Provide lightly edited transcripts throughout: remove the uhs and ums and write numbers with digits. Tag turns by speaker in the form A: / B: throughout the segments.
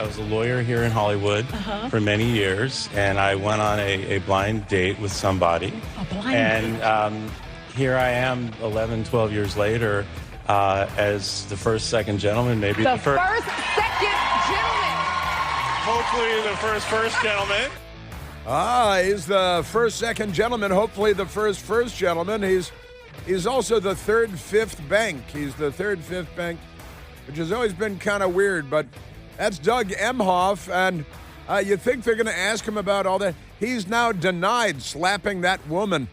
A: I was a lawyer here in Hollywood for many years, and I went on a blind date with somebody.
B: A blind
A: And here I am 11, 12 years later as the first second gentleman, maybe
B: the first second gentleman.
A: hopefully the first gentleman.
C: He's the first second gentleman, hopefully the first gentleman. He's also the fifth bank. He's the fifth bank, which has always been kind of weird, but that's Doug Emhoff, and you think they're going to ask him about all that. He's now denied slapping that woman,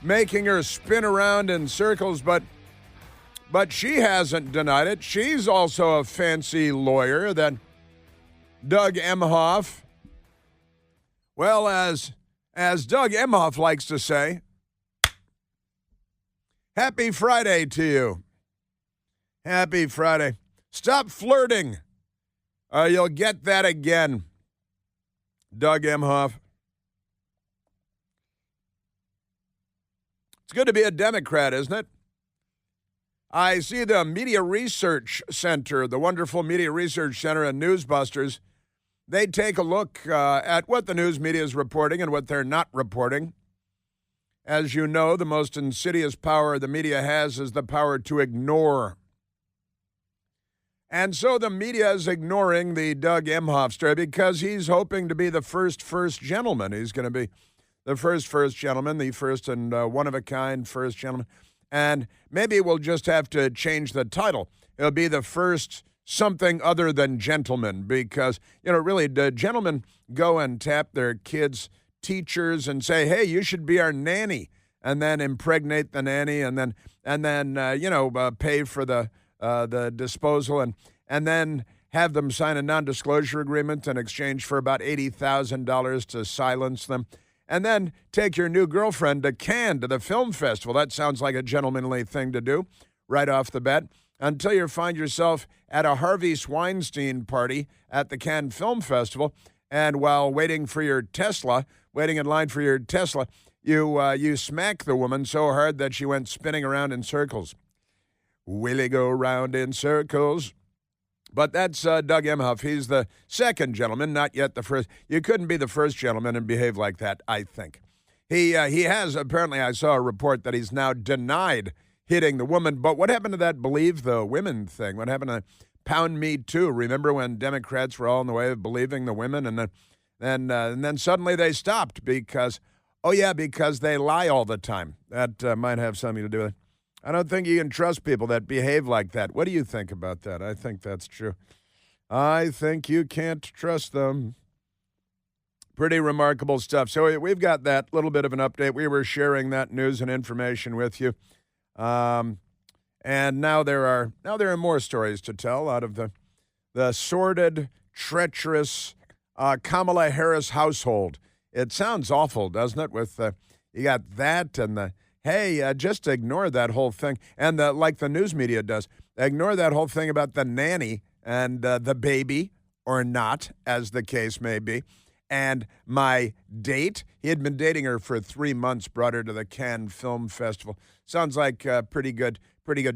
C: making her spin around in circles, but she hasn't denied it. She's also a fancy lawyer, that Doug Emhoff. Well, as Doug Emhoff likes to say, happy Friday to you. Happy Friday. Stop flirting. You'll get that again. Doug Emhoff. It's good to be a Democrat, isn't it? I see the Media Research Center, the wonderful Media Research Center and Newsbusters. They take a look at what the news media is reporting and what they're not reporting. As you know, the most insidious power the media has is the power to ignore. And so the media is ignoring the Doug Emhoff story because he's hoping to be the first gentleman. He's going to be the first gentleman, the first and one-of-a-kind first gentleman. And maybe we'll just have to change the title. It'll be the first something other than gentleman because, really, the gentlemen go and tap their kids' teachers and say, hey, you should be our nanny, and then impregnate the nanny and then pay for the disposal and then have them sign a non-disclosure agreement in exchange for about $80,000 to silence them. And then take your new girlfriend to Cannes, to the film festival. That sounds like a gentlemanly thing to do right off the bat, until you find yourself at a Harvey Weinstein party at the Cannes Film Festival, and while waiting in line for your Tesla, you smack the woman so hard that she went spinning around in circles. Will he go round in circles? But that's Doug Emhoff. He's the second gentleman, not yet the first. You couldn't be the first gentleman and behave like that, I think. He has, apparently I saw a report that he's now denied hitting the woman. But what happened to that believe the women thing? What happened to Pound Me Too? Remember when Democrats were all in the way of believing the women, and then suddenly they stopped because they lie all the time. That might have something to do with it. I don't think you can trust people that behave like that. What do you think about that? I think that's true. I think you can't trust them. Pretty remarkable stuff. So we've got that little bit of an update. We were sharing that news and information with you. And now there are more stories to tell out of the sordid, treacherous Kamala Harris household. It sounds awful, doesn't it? With you got that and the hey, just ignore that whole thing, and like the news media does, ignore that whole thing about the nanny and the baby, or not, as the case may be. And my date, he had been dating her for 3 months, brought her to the Cannes Film Festival. Sounds like a pretty good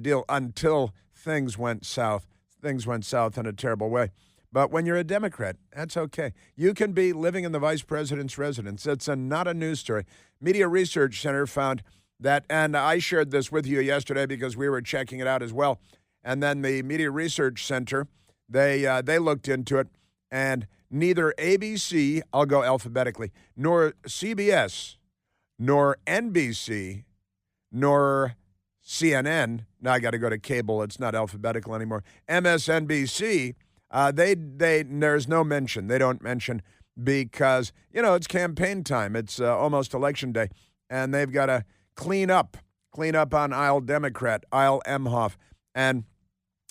C: deal until things went south. Things went south in a terrible way. But when you're a Democrat, that's okay. You can be living in the vice president's residence. It's not a news story. Media Research Center found that, and I shared this with you yesterday because we were checking it out as well. And then the Media Research Center, they looked into it, and neither ABC, I'll go alphabetically, nor CBS, nor NBC, nor CNN, now I got to go to cable, it's not alphabetical anymore, MSNBC, there's no mention. They don't mention because, it's campaign time. It's almost election day, and they've got to clean up on aisle Democrat, aisle Emhoff. And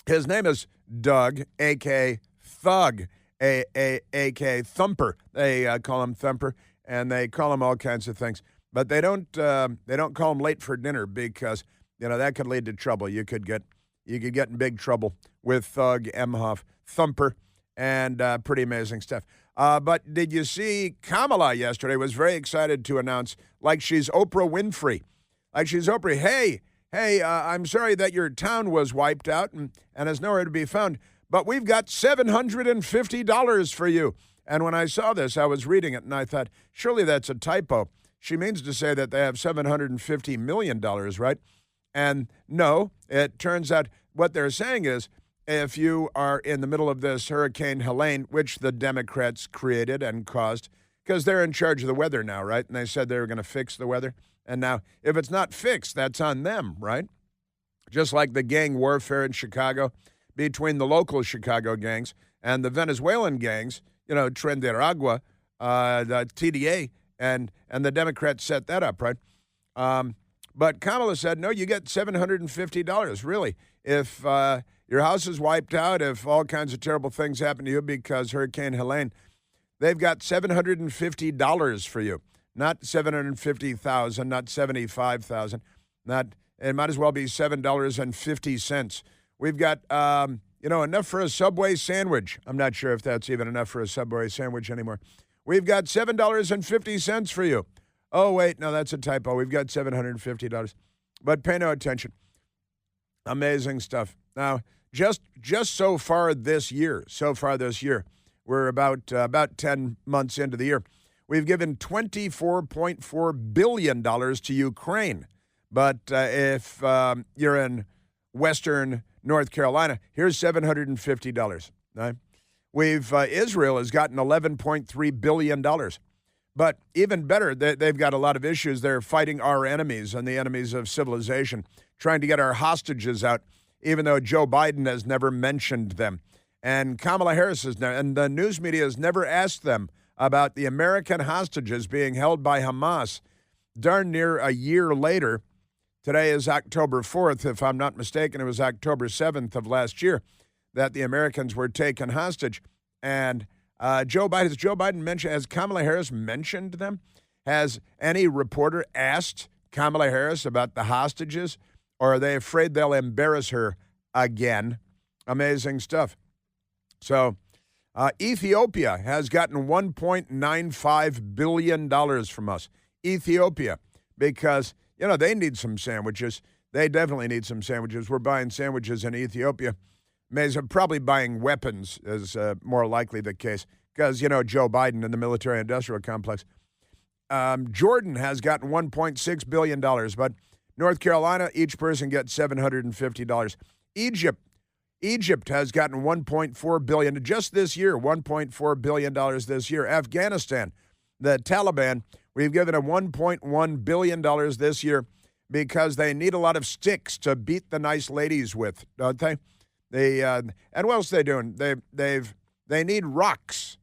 C: his name is Doug, a.k.a. Thug, a.k.a. Thumper. They call him Thumper, and they call him all kinds of things. But they don't call him late for dinner because, that could lead to trouble. You could get in big trouble with Thug Emhoff, Thumper, and pretty amazing stuff. But did you see Kamala yesterday was very excited to announce, like she's Oprah Winfrey, hey, I'm sorry that your town was wiped out and is nowhere to be found, but we've got $750 for you. And when I saw this, I was reading it, and I thought, surely that's a typo. She means to say that they have $750 million, right? And no, it turns out what they're saying is if you are in the middle of this Hurricane Helene, which the Democrats created and caused, because they're in charge of the weather now, right? And they said they were going to fix the weather. And now, if it's not fixed, that's on them, right? Just like the gang warfare in Chicago between the local Chicago gangs and the Venezuelan gangs, Tren de Aragua, the TDA, and the Democrats set that up, right? But Kamala said, no, you get $750, really. If your house is wiped out, if all kinds of terrible things happen to you because Hurricane Helene, they've got $750 for you. Not $750,000, not $75,000, it might as well be $7.50. We've got, enough for a Subway sandwich. I'm not sure if that's even enough for a Subway sandwich anymore. We've got $7.50 for you. Oh, wait, no, that's a typo. We've got $750. But pay no attention. Amazing stuff. Now, just so far this year, we're about 10 months into the year. We've given $24.4 billion to Ukraine. But if you're in Western North Carolina, here's $750. Right? Israel has gotten $11.3 billion. But even better, they've got a lot of issues. They're fighting our enemies and the enemies of civilization, trying to get our hostages out, even though Joe Biden has never mentioned them. And Kamala Harris and the news media has never asked them about the American hostages being held by Hamas darn near a year later. Today is October 4th. If I'm not mistaken, it was October 7th of last year that the Americans were taken hostage. And has Joe Biden mentioned, has Kamala Harris mentioned them? Has any reporter asked Kamala Harris about the hostages? Or are they afraid they'll embarrass her again? Amazing stuff. So Ethiopia has gotten $1.95 billion from us. Ethiopia, because, they need some sandwiches. They definitely need some sandwiches. We're buying sandwiches in Ethiopia. Probably buying weapons is more likely the case because, Joe Biden and the military-industrial complex. Jordan has gotten $1.6 billion, but North Carolina, each person gets $750. Egypt has gotten $1.4 billion just this year, $1.4 billion this year. Afghanistan, the Taliban, we've given them $1.1 billion this year because they need a lot of sticks to beat the nice ladies with, don't they? And what else are they doing? They need rocks.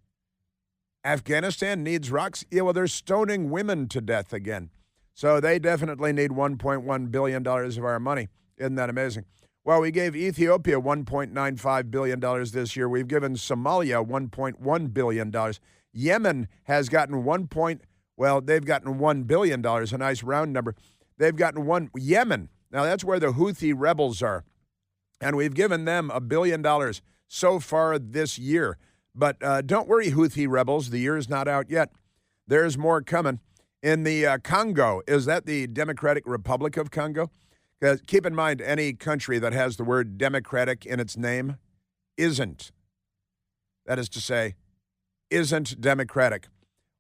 C: Afghanistan needs rocks. Yeah, well, they're stoning women to death again. So they definitely need $1.1 billion of our money. Isn't that amazing? Well, we gave Ethiopia $1.95 billion this year. We've given Somalia $1.1 billion. Yemen has gotten they've gotten $1 billion, a nice round number. They've gotten Yemen. Now, that's where the Houthi rebels are. And we've given them $1 billion so far this year. But don't worry, Houthi rebels. The year is not out yet. There's more coming. In the Congo, is that the Democratic Republic of Congo? Because keep in mind, any country that has the word democratic in its name isn't. That is to say, isn't democratic.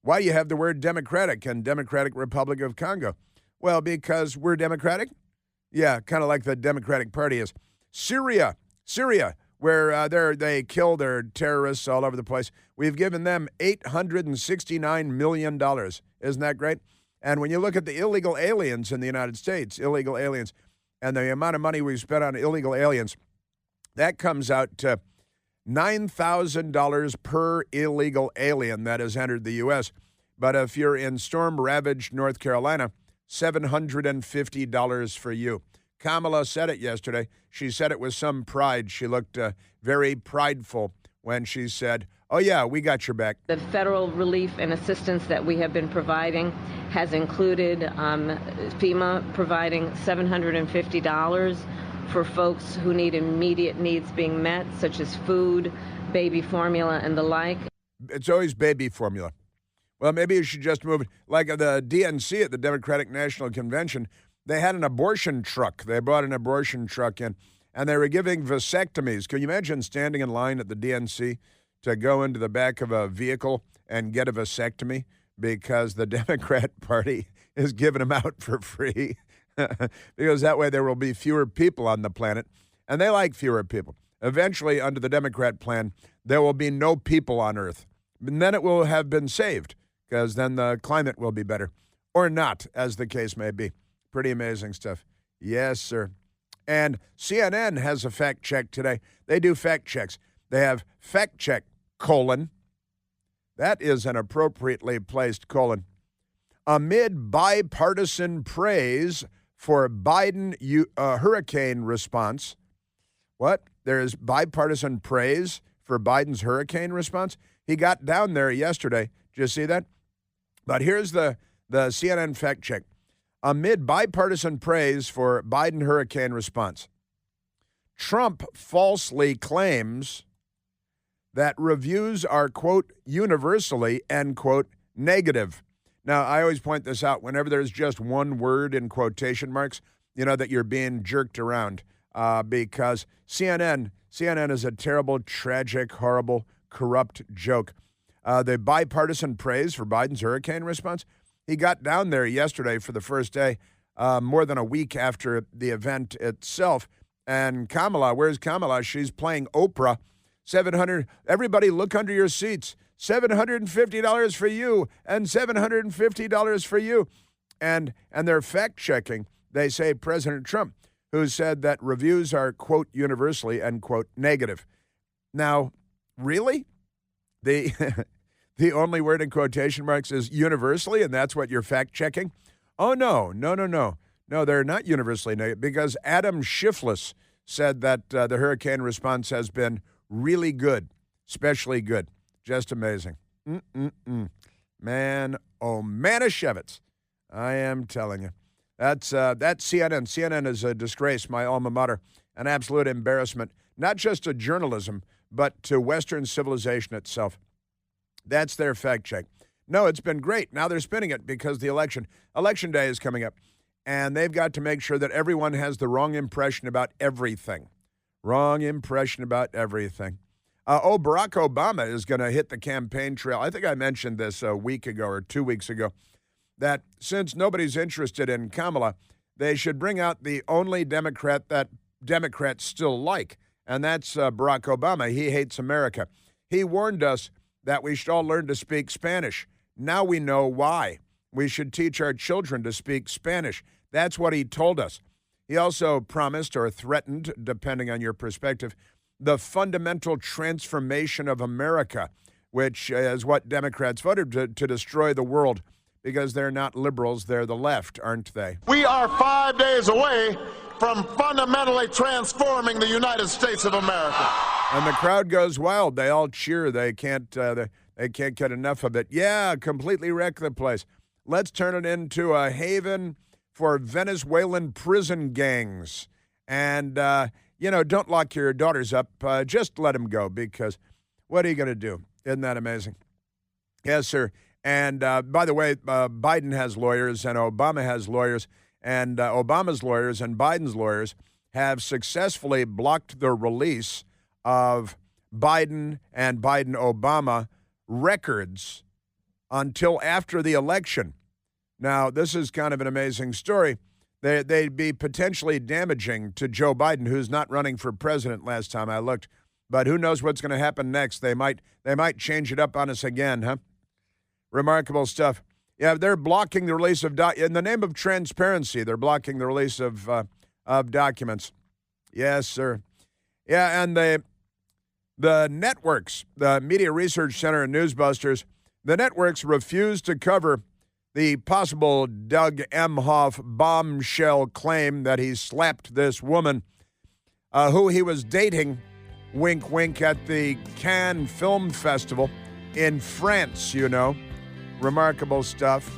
C: Why do you have the word democratic in Democratic Republic of Congo? Well, because we're democratic? Yeah, kind of like the Democratic Party is. Syria, where they kill their terrorists all over the place. We've given them $869 million. Isn't that great? And when you look at the illegal aliens in the United States, and the amount of money we've spent on illegal aliens, that comes out to $9,000 per illegal alien that has entered the U.S. But if you're in storm-ravaged North Carolina, $750 for you. Kamala said it yesterday. She said it with some pride. She looked very prideful when she said, oh, yeah, we got your back.
D: The federal relief and assistance that we have been providing has included FEMA providing $750 for folks who need immediate needs being met, such as food, baby formula, and the like.
C: It's always baby formula. Well, maybe you should just move it. Like the DNC at the Democratic National Convention, they had an abortion truck. They brought an abortion truck in, and they were giving vasectomies. Can you imagine standing in line at the DNC to go into the back of a vehicle and get a vasectomy because the Democrat Party is giving them out for free? Because that way there will be fewer people on the planet, and they like fewer people. Eventually, under the Democrat plan, there will be no people on Earth. And then it will have been saved, because then the climate will be better. Or not, as the case may be. Pretty amazing stuff. Yes, sir. And CNN has a fact check today. They do fact checks. They have fact check, : that is an appropriately placed : amid bipartisan praise for Biden hurricane response. What? There is bipartisan praise for Biden's hurricane response? He got down there yesterday. Did you see that? But here's the CNN fact check. Amid bipartisan praise for Biden hurricane response, Trump falsely claims that reviews are, quote, universally, end quote, negative. Now, I always point this out whenever there's just one word in quotation marks, you know that you're being jerked around because CNN is a terrible, tragic, horrible, corrupt joke. The bipartisan praise for Biden's hurricane response, he got down there yesterday for the first day, more than a week after the event itself. And Kamala, where's Kamala? She's playing Oprah. Everybody look under your seats. $750 for you and $750 for you. And they're fact-checking. They say President Trump, who said that reviews are, quote, universally, end quote, negative. Now, really? The only word in quotation marks is universally, and that's what you're fact-checking? Oh, no, they're not universally negative, because Adam Schiff said that the hurricane response has been really good, especially good. Just amazing. Man, oh, Manischewitz. I am telling you. That's CNN. CNN is a disgrace, my alma mater, an absolute embarrassment, not just to journalism, but to Western civilization itself. That's their fact check. No, it's been great. Now they're spinning it because the election day is coming up, and they've got to make sure that everyone has the wrong impression about everything. Barack Obama is going to hit the campaign trail. I think I mentioned this a week ago or 2 weeks ago, that since nobody's interested in Kamala, they should bring out the only Democrat that Democrats still like, and that's Barack Obama. He hates America. He warned us that we should all learn to speak Spanish. Now we know why. We should teach our children to speak Spanish. That's what he told us. He also promised or threatened, depending on your perspective, the fundamental transformation of America, which is what Democrats voted to destroy the world, because they're not liberals, they're the left, aren't they?
E: We are 5 days away from fundamentally transforming the United States of America.
C: And the crowd goes wild. They all cheer. They can't get enough of it. Yeah, completely wreck the place. Let's turn it into a haven for Venezuelan prison gangs. And, don't lock your daughters up. Just let them go, because what are you going to do? Isn't that amazing? Yes, sir. And, by the way, Biden has lawyers and Obama has lawyers. And Obama's lawyers and Biden's lawyers have successfully blocked the release of Biden and Biden-Obama records until after the election. Now, this is kind of an amazing story. They'd be potentially damaging to Joe Biden, who's not running for president last time I looked. But who knows what's going to happen next? They might change it up on us again, huh? Remarkable stuff. Yeah, they're blocking the release of in the name of transparency. They're blocking the release of documents. Yes, sir. Yeah, and the networks, the Media Research Center and Newsbusters, the networks refuse to cover the possible Doug Emhoff bombshell claim that he slapped this woman who he was dating, wink, wink, at the Cannes Film Festival in France, Remarkable stuff.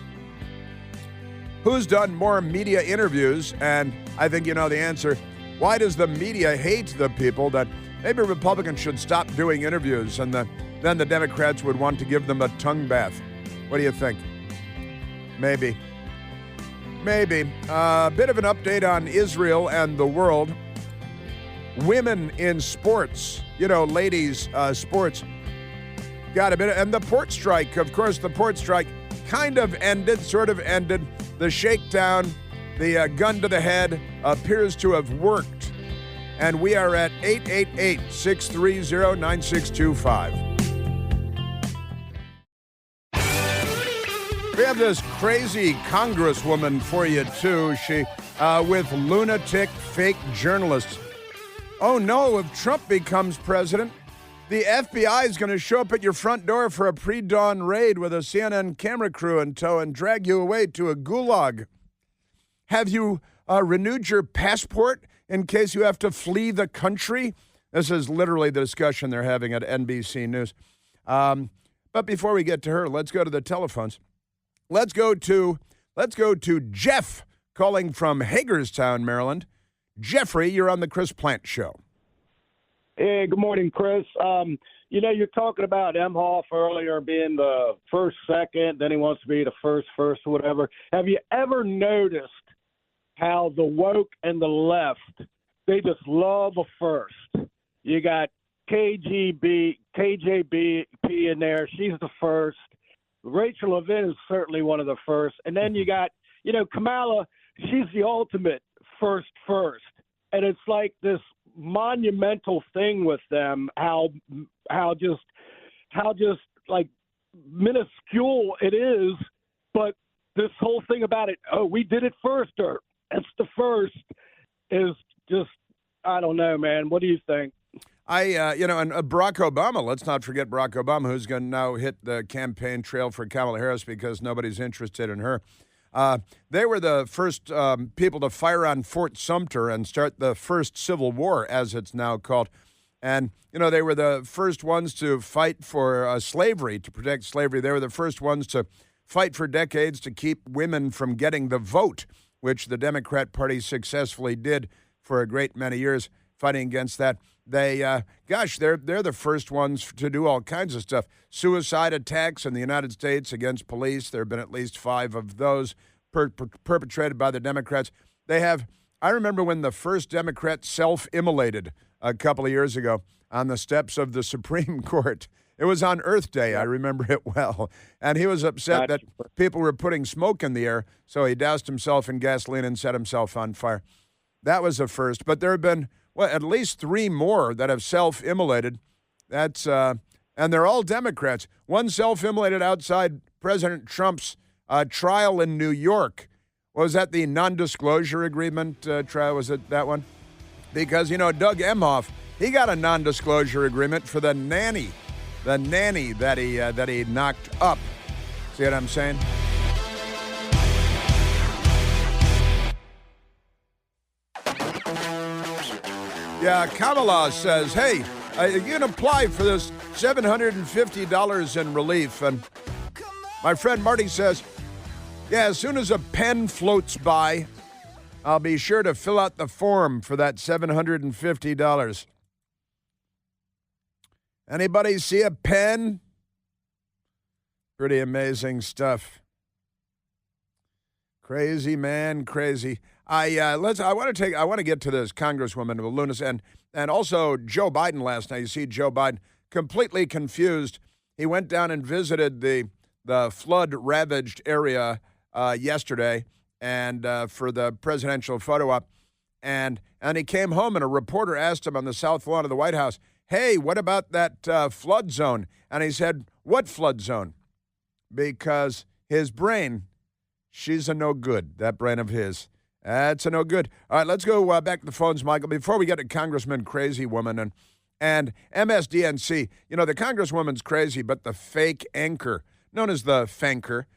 C: Who's done more media interviews? And I think you know the answer. Why does the media hate the people that maybe Republicans should stop doing interviews, and then the Democrats would want to give them a tongue bath? What do you think? Maybe. A bit of an update on Israel and the world. women in sports, ladies sports. Got a bit. And the port strike, of course, the port strike kind of ended, sort of ended. The shakedown, the gun to the head appears to have worked. And we are at 888-630-9625. We have this crazy congresswoman for you, too. She, with lunatic fake journalists. Oh, no, if Trump becomes president, the FBI is going to show up at your front door for a pre-dawn raid with a CNN camera crew in tow and drag you away to a gulag. Have you renewed your passport in case you have to flee the country? This is literally the discussion they're having at NBC News. But before we get to her, let's go to the telephones. Let's go to Jeff calling from Hagerstown, Maryland. Jeffrey, you're on the Chris Plant Show.
F: Hey, good morning, Chris. You're talking about Emhoff earlier being the first, second, then he wants to be the first, or whatever. Have you ever noticed how the woke and the left, they just love a first? You got KJB in there. She's the first. Rachel Levin is certainly one of the first. And then you got, Kamala, she's the ultimate first. And it's like this monumental thing with them, how just like minuscule it is, but this whole thing about it, we did it first, or it's the first, is just, I don't know, man. What do you think?
C: And Barack Obama, let's not forget Barack Obama, who's going to now hit the campaign trail for Kamala Harris because nobody's interested in her. They were the first people to fire on Fort Sumter and start the first Civil War, as it's now called. And, they were the first ones to fight for slavery, to protect slavery. They were the first ones to fight for decades to keep women from getting the vote, which the Democrat Party successfully did for a great many years, fighting against that. They're the first ones to do all kinds of stuff. Suicide attacks in the United States against police. There have been at least 5 of those perpetrated by the Democrats. I remember when the first Democrat self-immolated a couple of years ago on the steps of the Supreme Court. It was on Earth Day. I remember it well. And he was upset that people were putting smoke in the air, so he doused himself in gasoline and set himself on fire. That was the first. But there have been at least 3 more that have self-immolated. That's and they're all Democrats. One self-immolated outside President Trump's trial in New York. Was that the non-disclosure agreement trial? Was it that one? Because, Doug Emhoff, he got a non-disclosure agreement for the nanny that he knocked up. See what I'm saying? Yeah, Kamala says, hey, you can apply for this $750 in relief. And my friend Marty says, yeah, as soon as a pen floats by, I'll be sure to fill out the form for that $750. Anybody see a pen? Pretty amazing stuff. Crazy, man, crazy. I want to get to this Congresswoman of lunacy and also Joe Biden last night. You see Joe Biden completely confused. He went down and visited the flood-ravaged area yesterday and for the presidential photo op, and he came home and a reporter asked him on the south lawn of the White House, "Hey, what about that flood zone?" And he said, "What flood zone?" Because his brain, she's a no good. That brain of his. That's a no good. All right, let's go back to the phones, Michael. Before we get to Congressman Crazy Woman and MSDNC, the Congresswoman's crazy, but the fake anchor, known as the fanker,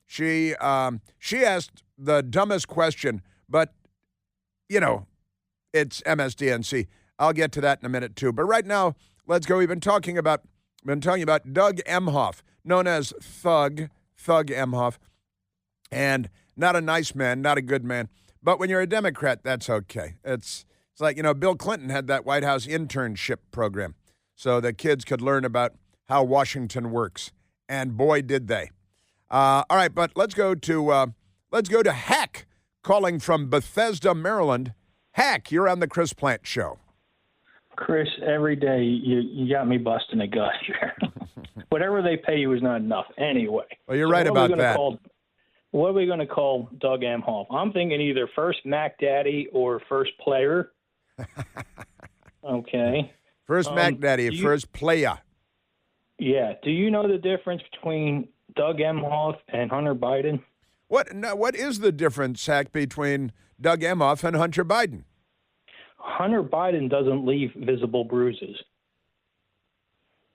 C: she asked the dumbest question, but, it's MSDNC. I'll get to that in a minute, too. But right now, let's go. We've been talking about Doug Emhoff, known as Thug Emhoff, and not a nice man, not a good man. But when you're a Democrat, that's okay. It's like, Bill Clinton had that White House internship program so the kids could learn about how Washington works. And boy, did they. All right, but let's go to Heck calling from Bethesda, Maryland. Hack, you're on the Chris Plant Show.
G: Chris, every day you got me busting a gut here. Whatever they pay you is not enough anyway.
C: Well, you're right about that.
G: What are we going to call Doug Emhoff? I'm thinking either first Mac Daddy or first player. Okay.
C: First Mac Daddy, first player.
G: Yeah. Do you know the difference between Doug Emhoff and Hunter Biden?
C: What is the difference, Hack, between Doug Emhoff and Hunter Biden?
G: Hunter Biden doesn't leave visible bruises.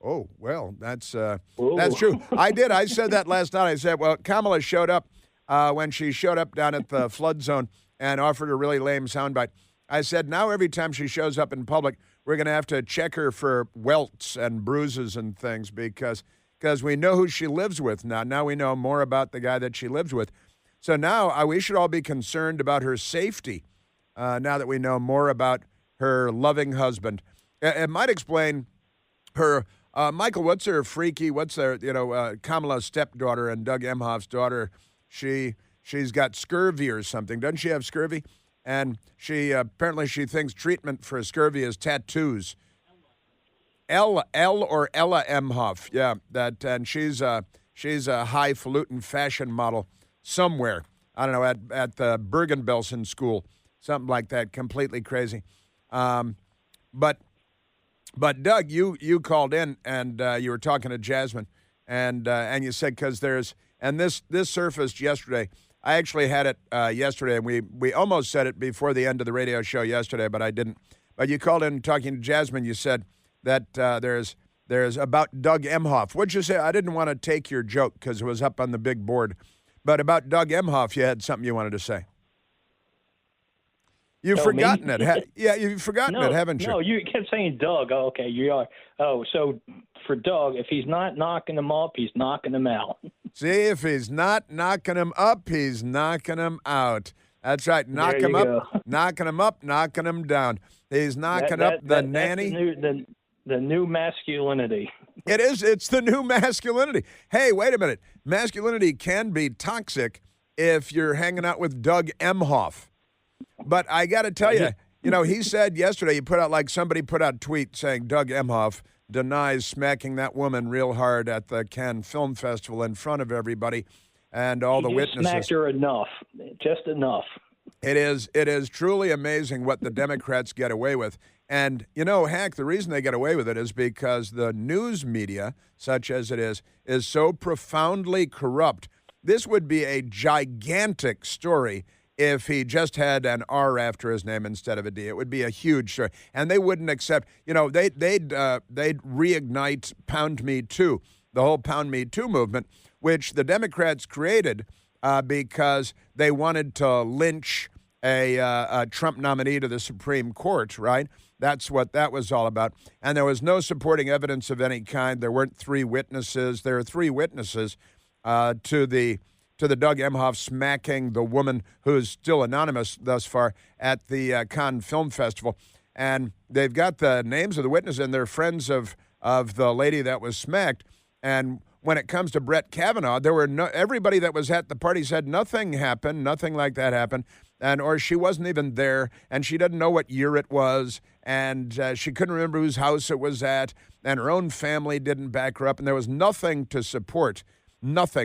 C: Oh, well, that's true. I said that last night. I said, well, Kamala showed up when she showed up down at the flood zone and offered a really lame soundbite. I said, now every time she shows up in public, we're going to have to check her for welts and bruises and things because we know who she lives with now. Now we know more about the guy that she lives with. So now we should all be concerned about her safety now that we know more about her loving husband. It might explain her, Michael, what's their Kamala's stepdaughter and Doug Emhoff's daughter, she's got scurvy or something. Doesn't she have scurvy? And she apparently she thinks treatment for scurvy is tattoos. Ella Emhoff, yeah, and she's a highfalutin fashion model somewhere. I don't know, at the Bergen-Belsen school, something like that. Completely crazy. But Doug, you called in and you were talking to Jasmine, and you said because this surfaced yesterday. I actually had it yesterday, and we almost said it before the end of the radio show yesterday, but I didn't. But you called in talking to Jasmine. You said that there's about Doug Emhoff. What'd you say? I didn't want to take your joke because it was up on the big board. But about Doug Emhoff, you had something you wanted to say. You've forgotten it. Yeah, you've forgotten it, haven't you?
G: No, you kept saying Doug. Oh, okay, you are. Oh, so for Doug, if he's not knocking him up, he's knocking him out.
C: See, if he's not knocking him up, he's knocking him out. That's right. Knock him up, knocking him up, knocking him down. He's knocking up the nanny.
G: That's the new masculinity.
C: It is. It's the new masculinity. Hey, wait a minute. Masculinity can be toxic if you're hanging out with Doug Emhoff. But I got to tell you, he said yesterday, somebody put out a tweet saying Doug Emhoff denies smacking that woman real hard at the Cannes Film Festival in front of everybody and all the witnesses.
G: Smacked her enough, just enough.
C: It is truly amazing what the Democrats get away with. And, Hack, the reason they get away with it is because the news media, such as it is so profoundly corrupt. This would be a gigantic story if he just had an R after his name instead of a D. It would be a huge story. And they wouldn't accept, they'd reignite Pound Me Too, the whole Pound Me Too movement, which the Democrats created because they wanted to lynch a Trump nominee to the Supreme Court, right? That's what that was all about. And there was no supporting evidence of any kind. There weren't three witnesses. There are three witnesses to the Doug Emhoff smacking the woman who's still anonymous thus far at the Cannes Film Festival. And they've got the names of the witnesses, and they're friends of the lady that was smacked. And when it comes to Brett Kavanaugh, everybody that was at the party said nothing happened, nothing like that happened, or she wasn't even there, and she doesn't know what year it was, and she couldn't remember whose house it was at, and her own family didn't back her up, and there was nothing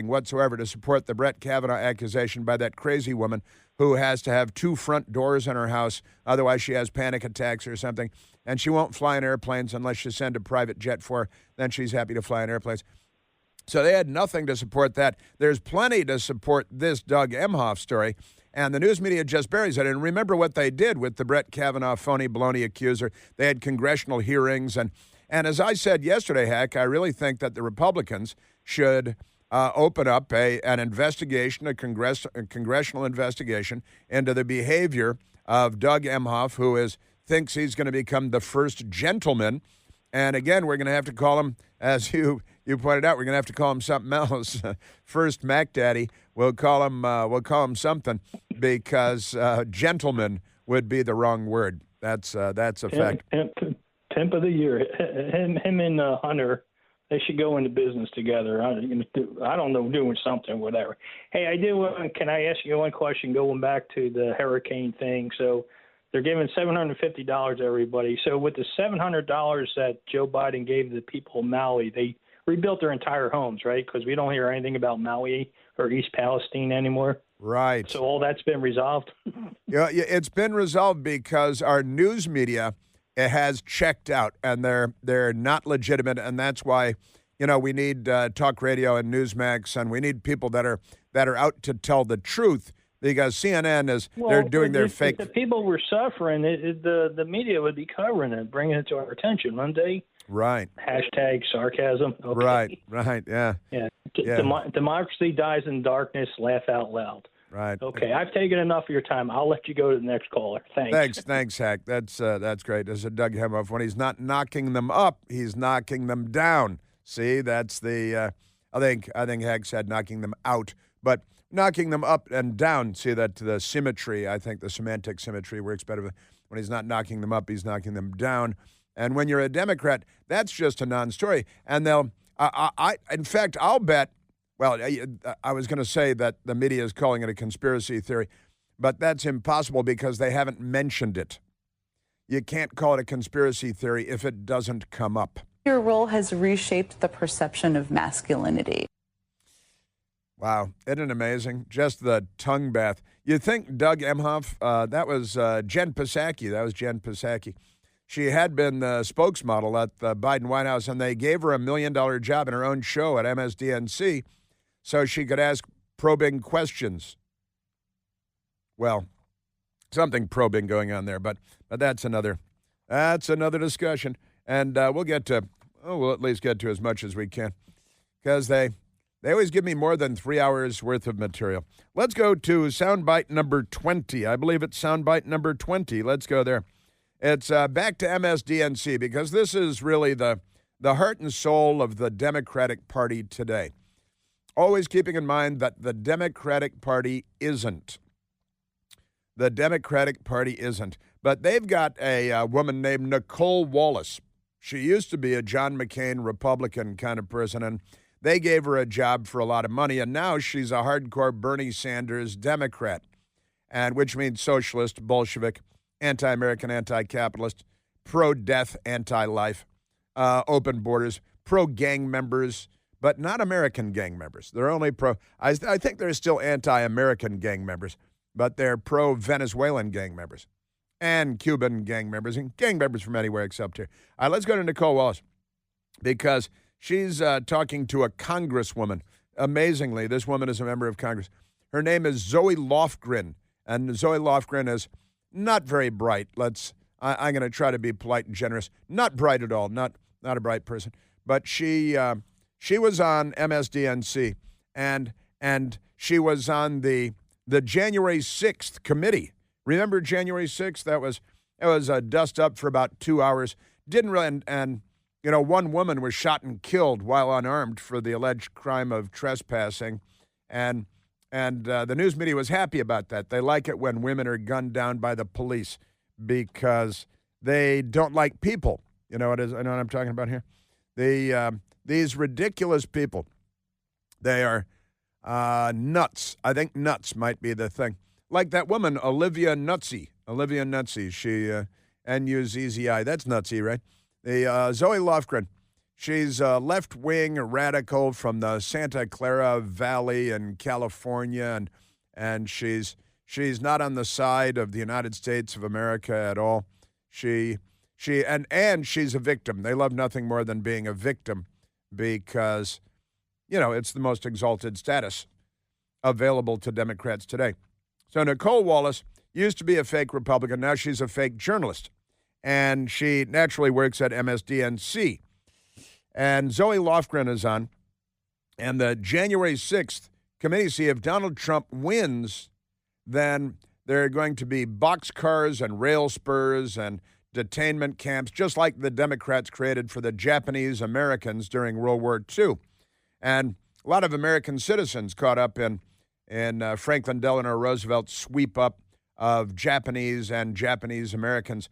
C: whatsoever to support the Brett Kavanaugh accusation by that crazy woman who has to have two front doors in her house, otherwise she has panic attacks or something, and she won't fly in airplanes unless you send a private jet for her, then she's happy to fly in airplanes. So they had nothing to support that. There's plenty to support this Doug Emhoff story, and the news media just buries it. And remember what they did with the Brett Kavanaugh phony baloney accuser. They had congressional hearings, and as I said yesterday, Hack, I really think that the Republicans should open up an investigation, a congressional investigation into the behavior of Doug Emhoff, who thinks he's going to become the first gentleman. And again, we're going to have to call him, as you pointed out, we're going to have to call him something else. First Mac Daddy, we'll call him something, because gentleman would be the wrong word. That's a fact.
G: Pimp of the year. Him and Hunter, they should go into business together. I don't know, doing something, whatever. Hey, can I ask you one question going back to the hurricane thing? So They're giving $750 to everybody. So with the $700 that Joe Biden gave the people of Maui, they rebuilt their entire homes, right? Because we don't hear anything about Maui or East Palestine anymore.
C: Right.
G: So all that's been resolved.
C: Yeah, it's been resolved because our news media has checked out, and they're not legitimate, and that's why we need talk radio and Newsmax, and we need people that are out to tell the truth. Because CNN they're doing their fake.
G: If the people were suffering, the media would be covering it, bringing it to our attention, wouldn't they?
C: Right.
G: Hashtag sarcasm. Okay.
C: Right. Yeah.
G: Yeah.
C: Yeah.
G: Democracy dies in darkness. Laugh out loud.
C: Right.
G: Okay. I've taken enough of your time. I'll let you go to the next caller. Thanks.
C: Thanks, Hack. That's great. This is Doug Emhoff. When he's not knocking them up, he's knocking them down. See, that's the. I think Hack said knocking them out, but. Knocking them up and down. See that the symmetry, I think the semantic symmetry works better. When he's not knocking them up, he's knocking them down. And when you're a Democrat, that's just a non-story. And in fact, I'll bet, well, I was going to say that the media is calling it a conspiracy theory, but that's impossible because they haven't mentioned it. You can't call it a conspiracy theory if it doesn't come up.
H: Your role has reshaped the perception of masculinity.
C: Wow, isn't it amazing? Just the tongue bath. You think Doug Emhoff, that was Jen Psaki. That was Jen Psaki. She had been the spokesmodel at the Biden White House, and they gave her $1 million job in her own show at MSDNC so she could ask probing questions. Well, something probing going on there, but that's another discussion. And we'll at least get to as much as we can because they always give me more than 3 hours worth of material. Let's go to soundbite number 20. I believe it's soundbite number 20. Let's go there. It's back to MSDNC because this is really the heart and soul of the Democratic Party today. Always keeping in mind that the Democratic Party isn't. The Democratic Party isn't. But they've got a woman named Nicole Wallace. She used to be a John McCain Republican kind of person, and they gave her a job for a lot of money, and now she's a hardcore Bernie Sanders Democrat, and which means socialist, Bolshevik, anti-American, anti-capitalist, pro-death, anti-life, open borders, pro-gang members, but not American gang members. They're only I think they're still anti-American gang members, but they're pro-Venezuelan gang members and Cuban gang members and gang members from anywhere except here. All right, let's go to Nicole Wallace because she's talking to a congresswoman. Amazingly, this woman is a member of Congress. Her name is Zoe Lofgren, and Zoe Lofgren is not very bright. I'm going to try to be polite and generous. Not bright at all. Not a bright person. But she was on MSDNC, and she was on the January 6th committee. Remember January 6th? That was a dust up for about 2 hours. Didn't really and one woman was shot and killed while unarmed for the alleged crime of trespassing, and the news media was happy about that. They like it when women are gunned down by the police because they don't like people. You know what is? I know what I'm talking about here. These ridiculous people, they are nuts. I think nuts might be the thing. Like that woman, Olivia Nutsey. She N-U-Z-Z-I. That's Nutsey, right? The Zoe Lofgren, she's a left-wing radical from the Santa Clara Valley in California, and she's not on the side of the United States of America at all. She's a victim. They love nothing more than being a victim because, it's the most exalted status available to Democrats today. So Nicole Wallace used to be a fake Republican. Now she's a fake journalist. And she naturally works at MSDNC. And Zoe Lofgren is on. And the January 6th committee, see, if Donald Trump wins, then there are going to be boxcars and rail spurs and detainment camps, just like the Democrats created for the Japanese Americans during World War II. And a lot of American citizens caught up in Franklin Delano Roosevelt's sweep up of Japanese and Japanese Americans.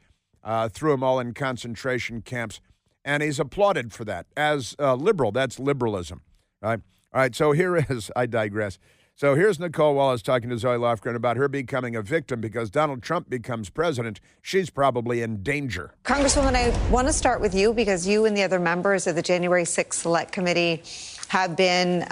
C: Threw them all in concentration camps, and he's applauded for that as liberal. That's liberalism, right? All right, so here is, I digress. So here's Nicole Wallace talking to Zoe Lofgren about her becoming a victim because Donald Trump becomes president. She's probably in danger.
I: Congresswoman, I want to start with you because you and the other members of the January 6th Select Committee have been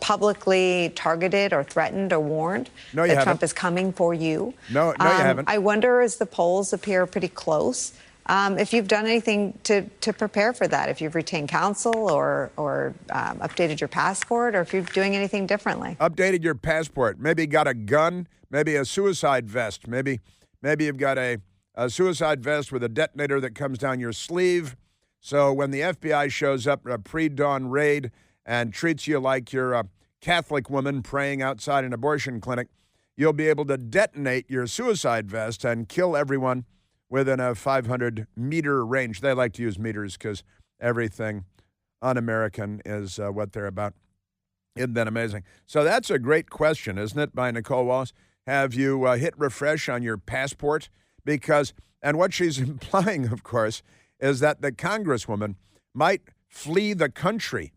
I: publicly targeted or threatened or warned that Trump is coming for you.
C: No, you haven't.
I: I wonder, as the polls appear pretty close, if you've done anything to prepare for that, if you've retained counsel or updated your passport, or if you're doing anything differently.
C: Updated your passport. Maybe got a gun, maybe a suicide vest. Maybe you've got a suicide vest with a detonator that comes down your sleeve. So when the FBI shows up at a pre-dawn raid and treats you like you're a Catholic woman praying outside an abortion clinic, you'll be able to detonate your suicide vest and kill everyone within a 500-meter range. They like to use meters because everything un-American is what they're about. Isn't that amazing? So that's a great question, isn't it, by Nicole Wallace? Have you hit refresh on your passport? Because, and what she's implying, of course, is that the congresswoman might flee the country.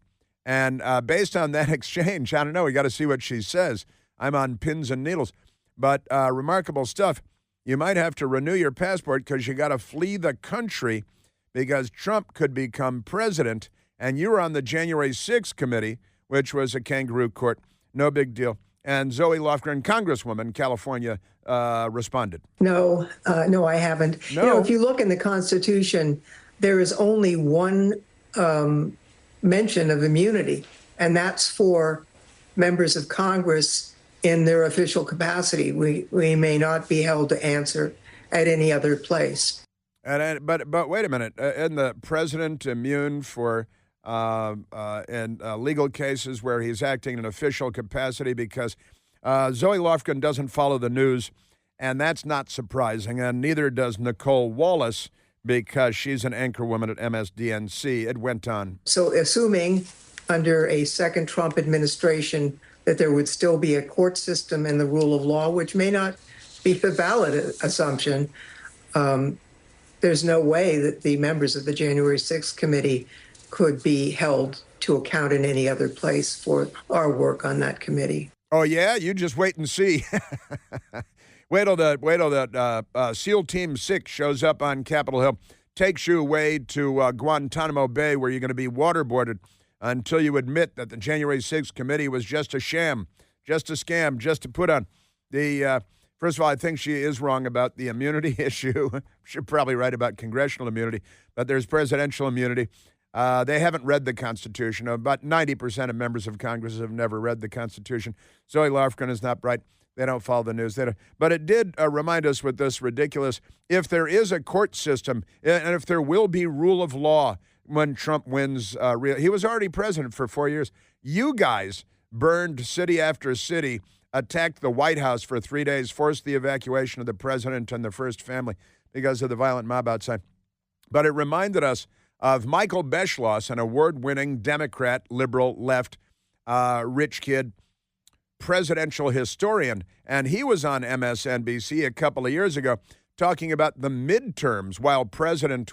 C: And based on that exchange, I don't know, we got to see what she says. I'm on pins and needles. But remarkable stuff. You might have to renew your passport because you got to flee the country because Trump could become president. And you were on the January 6th committee, which was a kangaroo court. No big deal. And Zoe Lofgren, Congresswoman, California, responded.
J: No, I haven't.
C: No.
J: You know, if you look in the Constitution, there is only one mention of immunity, and that's for members of Congress in their official capacity. We may not be held to answer at any other place.
C: But wait a minute. Isn't the president immune for in legal cases where he's acting in an official capacity? Because Zoe Lofgren doesn't follow the news, and that's not surprising, and neither does Nicole Wallace because she's an anchor woman at MSDNC. It went on. So
J: assuming under a second Trump administration that there would still be a court system and the rule of law, which may not be a valid assumption, there's no way that the members of the January 6th committee could be held to account in any other place for our work on that committee.
C: Oh, yeah? You just wait and see. Wait till the SEAL Team 6 shows up on Capitol Hill, takes you away to Guantanamo Bay where you're going to be waterboarded until you admit that the January 6th committee was just a sham, just a scam, just to put on. First of all, I think she is wrong about the immunity issue. She's probably right about congressional immunity, but there's presidential immunity. They haven't read the Constitution. About 90% of members of Congress have never read the Constitution. Zoe Lofgren is not bright. They don't follow the news. But it did remind us with this ridiculous, if there is a court system and if there will be rule of law when Trump wins, he was already president for 4 years. You guys burned city after city, attacked the White House for 3 days, forced the evacuation of the president and the first family because of the violent mob outside. But it reminded us of Michael Beschloss, an award-winning Democrat, liberal, left, rich kid, presidential historian, and he was on MSNBC a couple of years ago talking about the midterms while President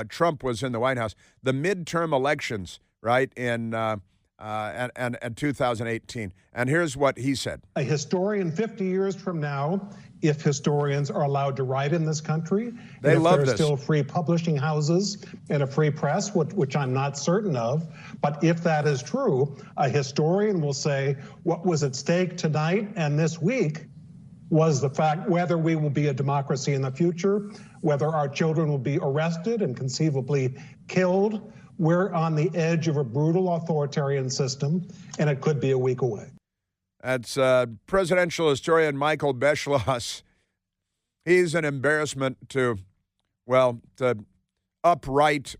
C: Trump was in the White House, the midterm elections, right, in 2018. And here's what he said.
K: A historian 50 years from now, if historians are allowed to write in this country,
C: they love
K: there's
C: this.
K: Still free publishing houses and a free press, which I'm not certain of. But if that is true, a historian will say what was at stake tonight and this week was the fact whether we will be a democracy in the future, whether our children will be arrested and conceivably killed. We're on the edge of a brutal authoritarian system, and it could be a week away.
C: That's presidential historian Michael Beschloss. He's an embarrassment to upright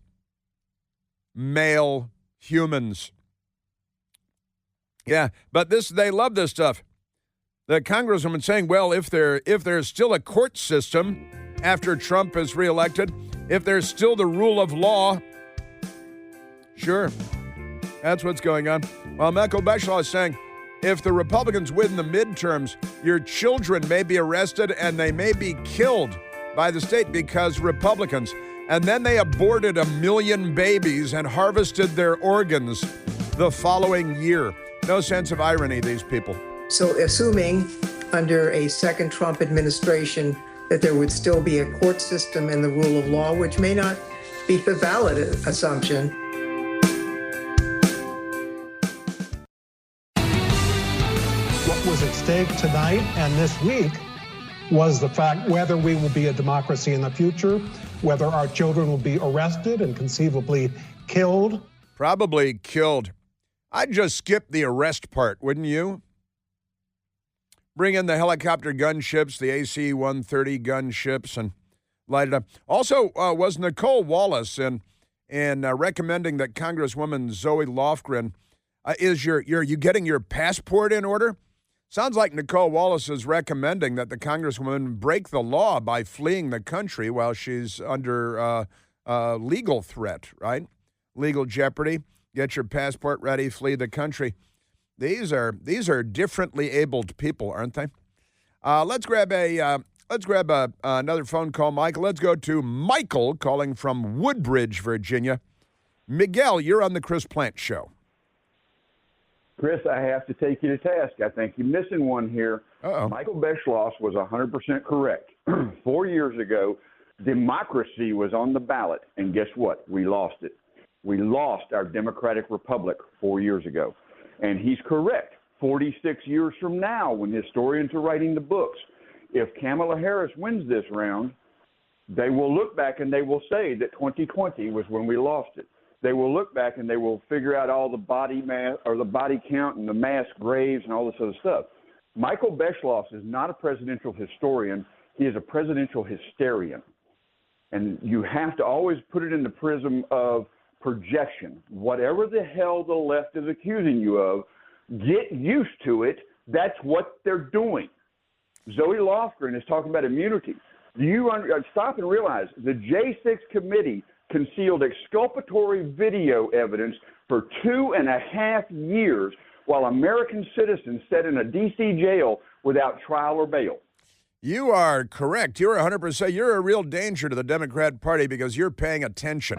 C: male humans. Yeah, but they love this stuff. The congresswoman saying, well, if there's still a court system after Trump is reelected, if there's still the rule of law, sure, that's what's going on. Well, Michael Beschloss is saying, if the Republicans win the midterms, your children may be arrested and they may be killed by the state because Republicans. And then they aborted 1 million babies and harvested their organs the following year. No sense of irony, these people.
J: So assuming under a second Trump administration that there would still be a court system and the rule of law, which may not be a valid assumption.
K: What was at stake tonight and this week was the fact whether we will be a democracy in the future, whether our children will be arrested and conceivably killed.
C: Probably killed. I'd just skip the arrest part, wouldn't you? Bring in the helicopter gunships, the AC-130 gunships, and light it up. Also, was Nicole Wallace in recommending that Congresswoman Zoe Lofgren, is you getting your passport in order? Sounds like Nicole Wallace is recommending that the Congresswoman break the law by fleeing the country while she's under legal threat, right? Legal jeopardy. Get your passport ready, flee the country. These are differently abled people, aren't they? Let's grab another phone call, Michael. Let's go to Michael calling from Woodbridge, Virginia. Miguel, you're on the Chris Plant Show.
L: Chris, I have to take you to task. I think you're missing one here.
C: Uh-oh.
L: Michael Beschloss was 100% correct. 4 years ago, democracy was on the ballot, and guess what? We lost it. We lost our democratic republic 4 years ago. And he's correct. 46 years from now, when historians are writing the books, if Kamala Harris wins this round, they will look back and they will say that 2020 was when we lost it. They will look back and they will figure out all the body count and the mass graves and all this other stuff. Michael Beschloss is not a presidential historian. He is a presidential hysterian. And you have to always put it in the prism of projection. Whatever the hell the left is accusing you of, get used to it. That's what they're doing. Zoe Lofgren is talking about immunity. Do you stop and realize the J6 committee concealed exculpatory video evidence for 2.5 years while American citizens sat in a D.C. jail without trial or bail?
C: You are correct. You're 100%. You're a real danger to the Democrat Party because you're paying attention.